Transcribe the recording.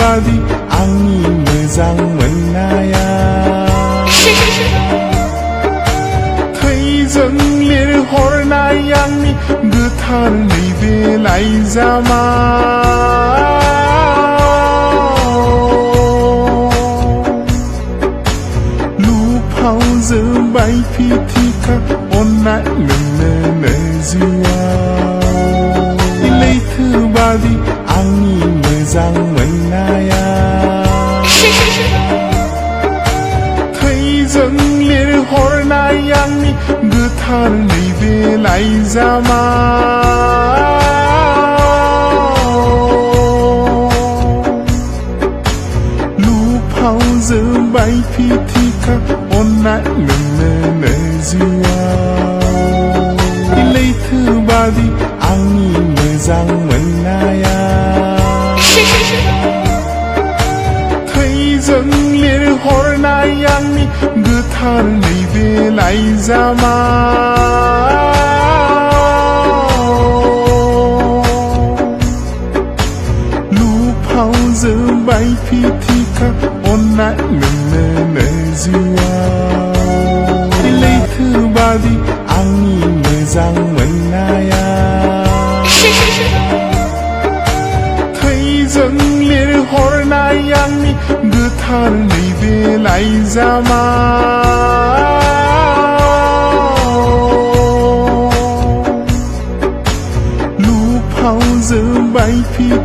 बादि आंनि मोजां मोननाया थैजों लिरहरनाय आंनि गोथार नैबे लाइजामा लुफाव जोबाय फिथिखा अननाय नोंनो जिउआव लैथो बादि आंनि मोजां मोननाया थैजों लिरहरनाय आंनि गोथार नैबे लाइजामा लुफाव जोबाय फिथिखा अननाय नोंनो जिउआव लैथो बादि आंनि मोजां मोननाया थैजों लिरहरनाय आंनि गोथार नैबे लाइजामा लुफाव जोबाय फिथिखा अननाय नोंनो जिउआव लैथो बादि आंनि मोजां मोननाया थैजों लिरहरनाय आंनि गोथार नैबे लाइजामा लुफाव जोबाय फिथिखा